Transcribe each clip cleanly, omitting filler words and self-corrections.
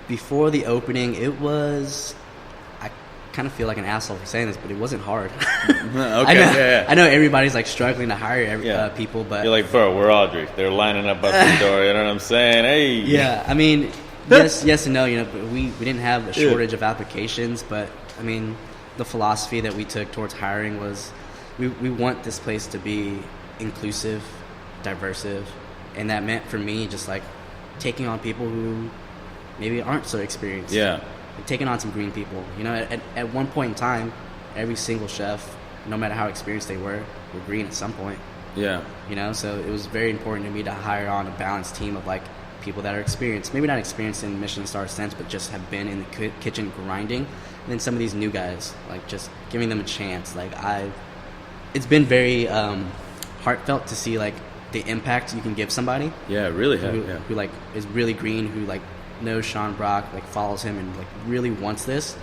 Before the opening, it was... I kind of feel like an asshole for saying this, but it wasn't hard. I know everybody's like struggling to hire people, but... You're like, bro, we're Audrey. They're lining up the door, you know what I'm saying? Hey! Yeah, I mean, yes and no, you know, but we didn't have a shortage of applications, but, I mean, the philosophy that we took towards hiring was we want this place to be inclusive, diversive, and that meant for me just like taking on people who maybe aren't so experienced. Yeah. Taking on some green people. You know, at one point in time, every single chef, no matter how experienced they were green at some point. Yeah. You know, so it was very important to me to hire on a balanced team of like people that are experienced, maybe not experienced in Michelin star sense, but just have been in the kitchen grinding. And then some of these new guys, like just giving them a chance. Like it's been very heartfelt to see like the impact you can give somebody. Yeah, really who like is really green, who like knows Sean Brock, like follows him and like really wants this.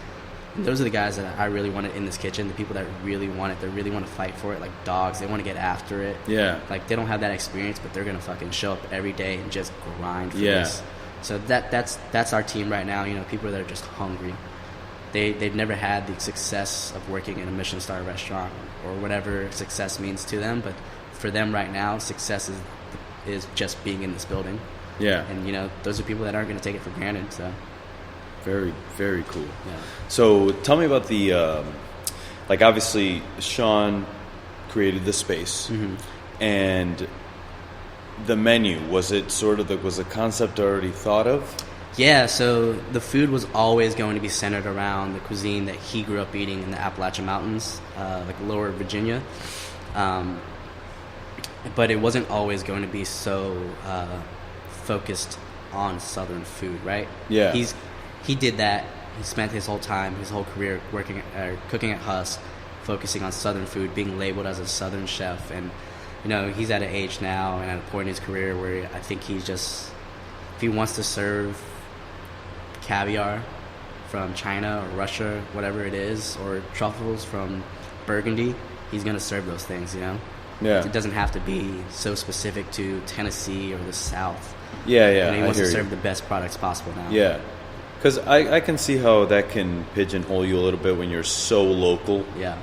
And those are the guys that I really wanted in this kitchen, the people that really want it, they really want to fight for it, like dogs, they want to get after it. Yeah. Like they don't have that experience, but they're going to fucking show up every day and just grind for this. So that's our team right now, you know, people that are just hungry. They've never had the success of working in a Michelin star restaurant or whatever success means to them, but for them right now, success is just being in this building. Yeah. And, you know, those are people that aren't going to take it for granted, so. Very, very cool. Yeah. So tell me about the, like obviously Sean created the space, and the menu, was it sort of was the concept already thought of? Yeah, so the food was always going to be centered around the cuisine that he grew up eating in the Appalachian Mountains, like Lower Virginia. But it wasn't always going to be so focused on Southern food, right? Yeah. He did that. He spent his whole career working, cooking at Husk, focusing on Southern food, being labeled as a Southern chef. And, you know, he's at an age now and at a point in his career where I think he's just, if he wants to serve caviar from China or Russia, whatever it is, or truffles from Burgundy, he's going to serve those things, you know? Yeah. It doesn't have to be so specific to Tennessee or the South. Yeah, You know, he wants to serve the best products possible now. Yeah. Because I can see how that can pigeonhole you a little bit when you're so local. Yeah.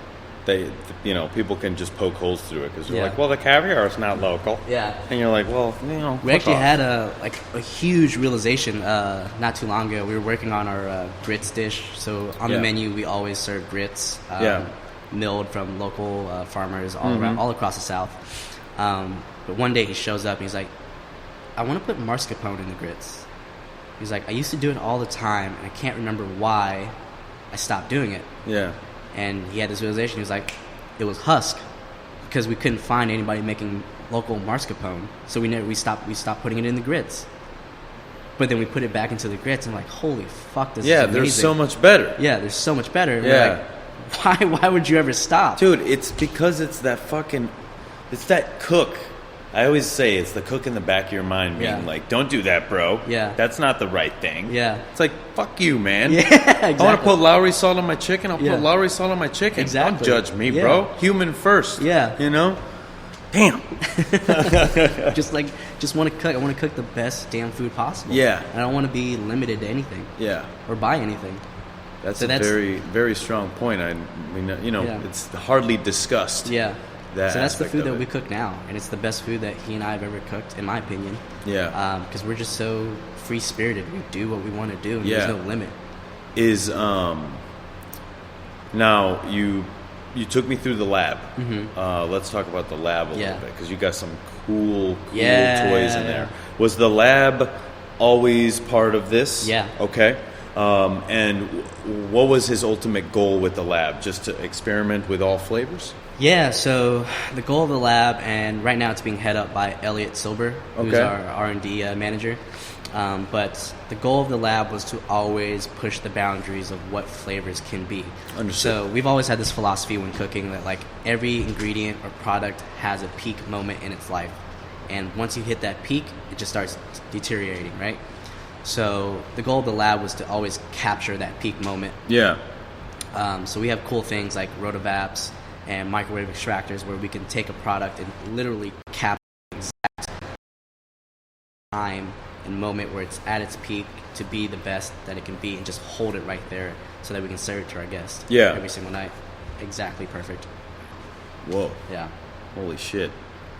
You know, people can just poke holes through it because they're like, well, the caviar is not local. Yeah. And you're like, well, you know. We actually had a huge realization not too long ago. We were working on our grits dish. So on the menu, we always serve grits, milled from local farmers all across the South. But one day he shows up and he's like, I want to put mascarpone in the grits. He's like, I used to do it all the time, and I can't remember why I stopped doing it. Yeah. And he had this realization. He was like, it was Husk, because we couldn't find anybody making local mascarpone, so we stopped putting it in the grits. But then we put it back into the grits, and I'm like, holy fuck, this is amazing. They're so much better. Yeah, they're so much better. And yeah. We're like, why would you ever stop? Dude, it's because it's that cook. I always say it's the cook in the back of your mind being like, don't do that, bro. Yeah. That's not the right thing. Yeah. It's like, fuck you, man. Yeah, exactly. I want to put Lowry salt on my chicken. I'll put Lowry salt on my chicken. Exactly. Don't judge me, bro. Human first. Yeah. You know? Damn. just want to cook. I want to cook the best damn food possible. Yeah. I don't want to be limited to anything. Yeah. Or buy anything. That's very, very strong point. It's hardly discussed. Yeah. So that's the food that we we cook now, and it's the best food that he and I have ever cooked, in my opinion. Yeah. Because we're just so free-spirited. We do what we want to do, and there's no limit. Now you took me through the lab. Mm-hmm. Let's talk about the lab a little bit, because you got some cool toys in there. Was the lab always part of this? Yeah. Okay. And what was his ultimate goal with the lab? Just to experiment with all flavors? Yeah, so the goal of the lab, and right now it's being head up by Elliot Silber, who's our R&D manager. But the goal of the lab was to always push the boundaries of what flavors can be. Understood. So we've always had this philosophy when cooking that like every ingredient or product has a peak moment in its life. And once you hit that peak, it just starts deteriorating, right? So the goal of the lab was to always capture that peak moment. Yeah. So we have cool things like rotovaps and microwave extractors where we can take a product and literally capture the exact time and moment where it's at its peak to be the best that it can be, and just hold it right there so that we can serve it to our guests every single night. Exactly perfect. Whoa. Yeah. Holy shit.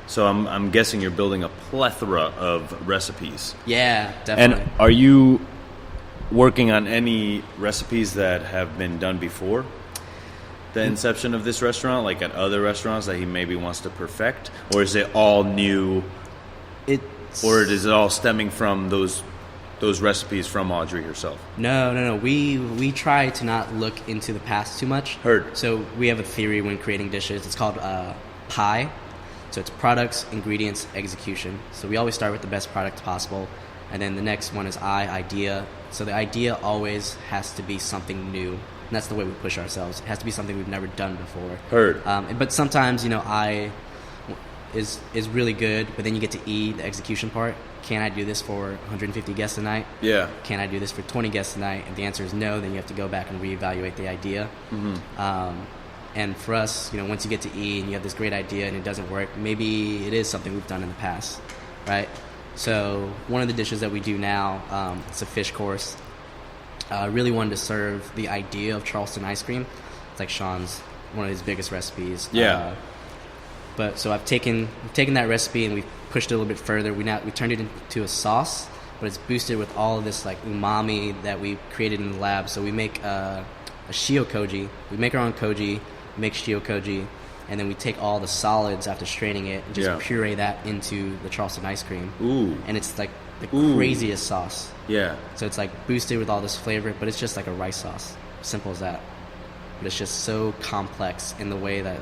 So I'm guessing you're building a plethora of recipes. Yeah, definitely. And are you working on any recipes that have been done before the inception of this restaurant, like at other restaurants that he maybe wants to perfect? Or is it all new? Or is it all stemming from those recipes from Audrey herself? No. We try to not look into the past too much. Heard. So we have a theory when creating dishes. It's called PIE. So it's products, ingredients, execution. So we always start with the best product possible. And then the next one is idea. So the idea always has to be something new. And that's the way we push ourselves. It has to be something we've never done before. Heard. But sometimes, I is really good, but then you get to E, the execution part. Can I do this for 150 guests a night? Yeah. Can I do this for 20 guests a night? If the answer is no, then you have to go back and reevaluate the idea. And for us, once you get to E and you have this great idea and it doesn't work, maybe it is something we've done in the past, right? So one of the dishes that we do now, it's a fish course. I really wanted to serve the idea of Charleston Ice Cream. It's like Sean's, one of his biggest recipes. Yeah. But so I've taken that recipe and we've pushed it a little bit further. We turned it into a sauce, but it's boosted with all of this like umami that we created in the lab. So we make a shio koji. We make our own koji. We make shio koji, and then we take all the solids after straining it and just puree that into the Charleston ice cream. Ooh. And it's like the craziest sauce. Yeah. So it's like boosted with all this flavor, but it's just like a rice sauce. Simple as that. But it's just so complex in the way that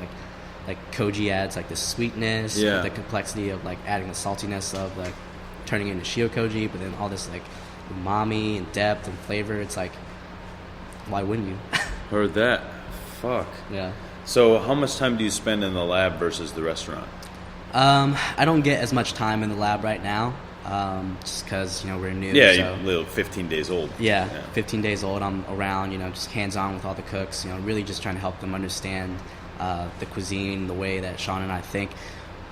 like koji adds like the sweetness, the complexity of like adding the saltiness of like turning it into shio koji, but then all this like umami and depth and flavor. It's like, why wouldn't you? Heard that. Fuck. Yeah. So how much time do you spend in the lab versus the restaurant? I don't get as much time in the lab right now, just because we're new. Yeah, so. you're little 15 days old. Yeah, 15 days old. I'm around, just hands-on with all the cooks. Really just trying to help them understand the cuisine, the way that Sean and I think.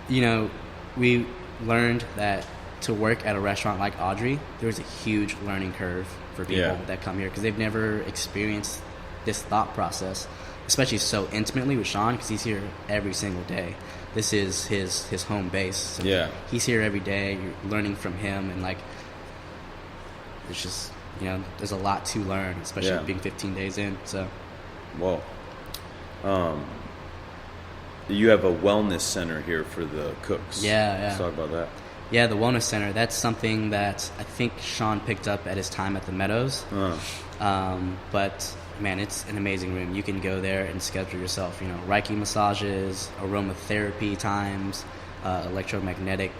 We learned that to work at a restaurant like Audrey, there's a huge learning curve for people that come here because they've never experienced this thought process, especially so intimately with Sean, because he's here every single day. This is his home base. So he's here every day. You're learning from him, and like it's just there's a lot to learn, especially being 15 days in. So, whoa. You have a wellness center here for the cooks. Yeah. Let's talk about that. Yeah, the wellness center. That's something that I think Sean picked up at his time at the Meadows. But man, it's an amazing room. You can go there and schedule yourself, Reiki massages, aromatherapy times, electromagnetic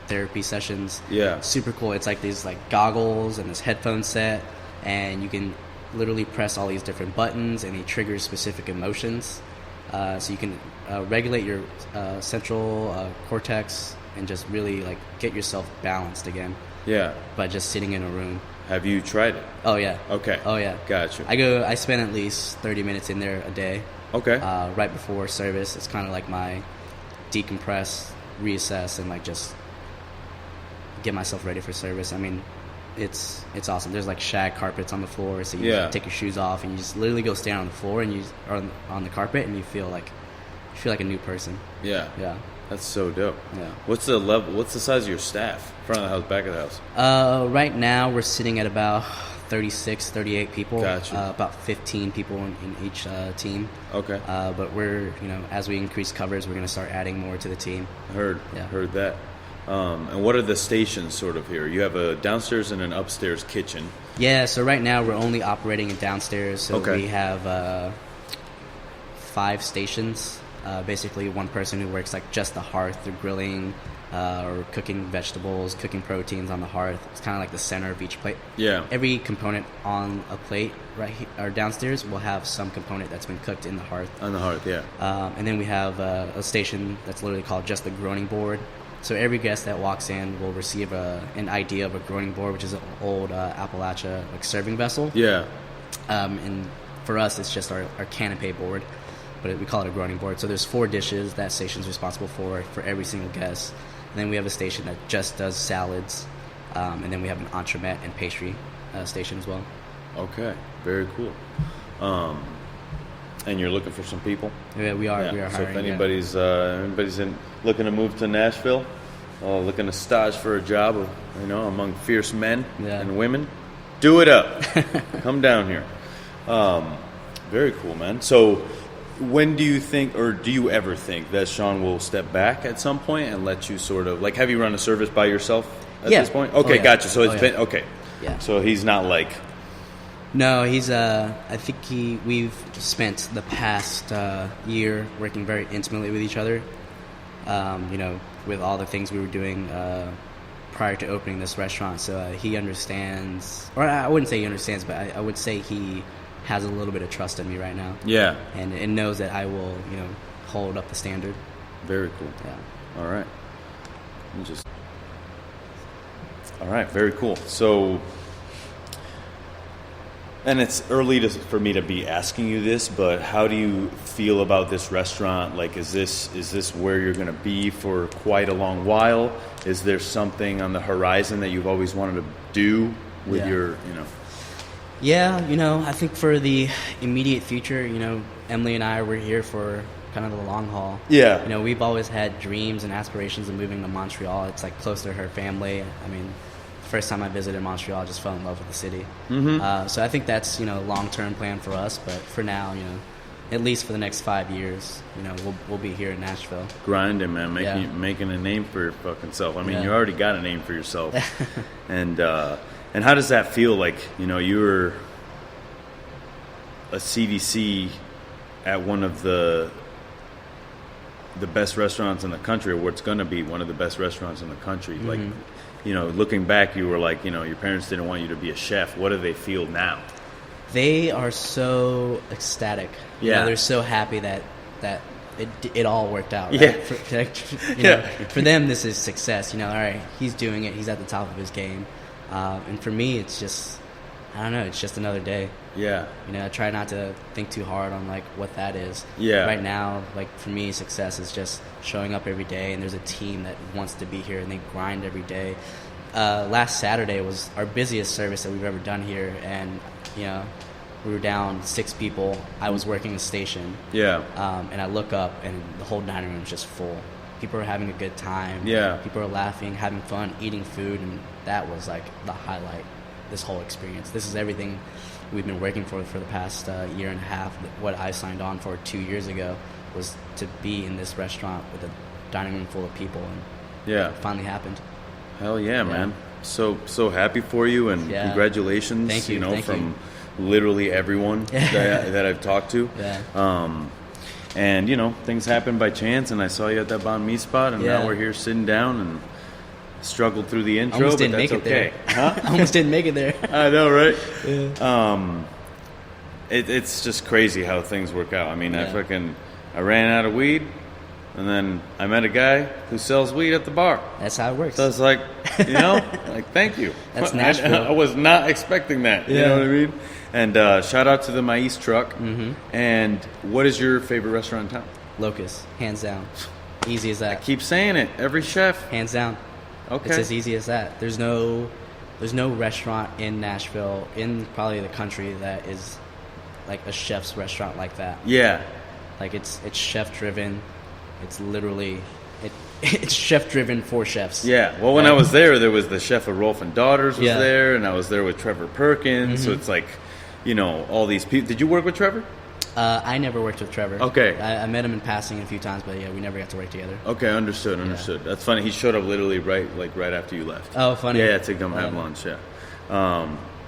therapy sessions. Yeah. Super cool. It's like these like goggles and this headphone set, and you can literally press all these different buttons and they trigger specific emotions. So you can regulate your central cortex and just really like get yourself balanced again. Yeah. By just sitting in a room. Have you tried it? Oh yeah. Okay. Oh yeah. Gotcha. I spend at least 30 minutes in there a day. Okay. Right before service. It's kind of like my decompress, reassess, and like just get myself ready for service. I mean, it's awesome. There's like shag carpets on the floor, so you take your shoes off and you just literally go stand on the floor and or on the carpet, and you feel like a new person. Yeah. Yeah. That's so dope. Yeah. What's the size of your staff? Front of the house, back of the house? Right now we're sitting at about 36, 38 people. Gotcha. About 15 people in each team. Okay. But we're, as we increase covers, we're going to start adding more to the team. Heard that. And what are the stations sort of here? You have a downstairs and an upstairs kitchen. Yeah, so right now we're only operating in downstairs. So we have 5 stations. Basically one person who works like just the hearth, or grilling, or cooking vegetables, cooking proteins on the hearth. It's kind of like the center of each plate. Yeah. Every component on a plate right here, or downstairs will have some component that's been cooked in the hearth. On the hearth, yeah. And then we have a station that's literally called just the groaning board. So every guest that walks in will receive an idea of a groaning board, which is an old Appalachia like serving vessel. Yeah. And for us, it's just our canapé board, but we call it a groaning board. So there's 4 dishes that station's responsible for every single guest. And then we have a station that just does salads. And then we have an entremet and pastry station as well. Okay, very cool. And you're looking for some people? Yeah, we are. We are so hiring. if anybody's looking to move to Nashville, looking to stage for a job, among fierce men and women, do it up. Come down here. Very cool, man. So, when do you think, or do you ever think that Sean will step back at some point and let you sort of have you run a service by yourself at this point? Okay, gotcha. So it's been okay. Yeah. So he's not like. No, he's. I think we've spent the past year working very intimately with each other. With all the things we were doing prior to opening this restaurant, so he understands, or I wouldn't say he understands, but I would say he has a little bit of trust in me right now. Yeah. And knows that I will, hold up the standard. Very cool. Yeah. All right. All right. Very cool. So. And it's early for me to be asking you this, but how do you feel about this restaurant? Like, is this where you're going to be for quite a long while? Is there something on the horizon that you've always wanted to do with your, Yeah, I think for the immediate future, Emily and I were here for kind of the long haul. Yeah. We've always had dreams and aspirations of moving to Montreal. It's close to her family. I mean, first time I visited Montreal, I just fell in love with the city. Mm-hmm. So I think that's long-term plan for us. But for now, at least for the next 5 years, we'll be here in Nashville. Grinding, man, making a name for your fucking self. I mean, you already got a name for yourself. And how does that feel? Like you were a CDC at one of the best restaurants in the country, or what's going to be one of the best restaurants in the country. Mm-hmm. Like. Looking back, you were like, your parents didn't want you to be a chef. What do they feel now? They are so ecstatic. Yeah. They're so happy that it all worked out. Right? Yeah. For them, this is success. All right, he's doing it. He's at the top of his game. And for me, it's just, I don't know, it's just another day. Yeah. I try not to think too hard on what that is. Yeah. Right now, for me, success is just showing up every day, and there's a team that wants to be here and they grind every day. Last Saturday was our busiest service that we've ever done here, and we were down 6 people. I was working a station. Yeah. And I look up and the whole dining room is just full. People are having a good time. Yeah. People are laughing, having fun, eating food, and that was the highlight. This whole experience. This is everything we've been working for the past year and a half. What I signed on for 2 years ago was to be in this restaurant with a dining room full of people, and it finally happened. Hell yeah, man! So happy for you, and congratulations. Thank you. From literally everyone that I've talked to. Yeah. And things happen by chance, and I saw you at that Bahn meat spot, and now we're here sitting down and. Struggled through the intro, almost but didn't that's make it okay. There. Huh? Almost didn't make it there. I know, right? Yeah. It's just crazy how things work out. I mean, I ran out of weed, and then I met a guy who sells weed at the bar. That's how it works. So it's like, thank you. That's Nashville. I was not expecting that. You know what I mean? And shout out to the Mais truck. Mm-hmm. And what is your favorite restaurant in town? Locust, hands down. Easy as that. I keep saying it. Every chef. Hands down. Okay. It's as easy as that. There's no restaurant in Nashville, in probably the country, that is like a chef's restaurant like that. Yeah. It's chef driven. It's literally it's chef driven for chefs. Yeah. Well, when I was there was the chef of Rolf and Daughters was Yeah. there, and I was there with Trevor Perkins. Mm-hmm. So it's like, all these people. Did you work with Trevor? I never worked with Trevor. Okay. I met him in passing a few times, but we never got to work together. Okay, understood. Yeah. That's funny. He showed up literally right after you left. Oh, funny. Yeah, to come have lunch. Yeah.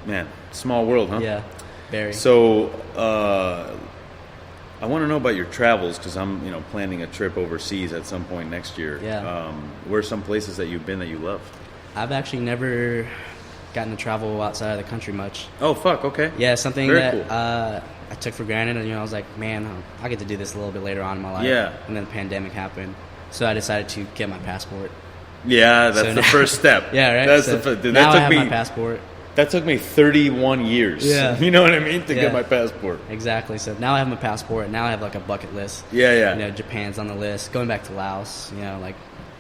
Man, small world, huh? Yeah, very. So, I want to know about your travels, because I'm, planning a trip overseas at some point next year. Yeah. Where are some places that you've been that you love? I've actually never gotten to travel outside of the country much. Oh, fuck. Okay. Yeah, something Very that cool. I took for granted, and I was like, man, I'll get to do this a little bit later on in my life. Yeah. And then the pandemic happened, so I decided to get my passport. Yeah, that's the first step. Yeah, right. That's so now I have my passport. That took me 31 years. Yeah. You know what I mean? To get my passport. Exactly. So now I have my passport. Now I have a bucket list. Yeah. Japan's on the list. Going back to Laos.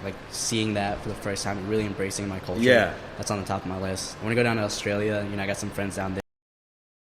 like seeing that for the first time and really embracing my culture. Yeah. That's on the top of my list. I want to go down to Australia. You know, I got some friends down there.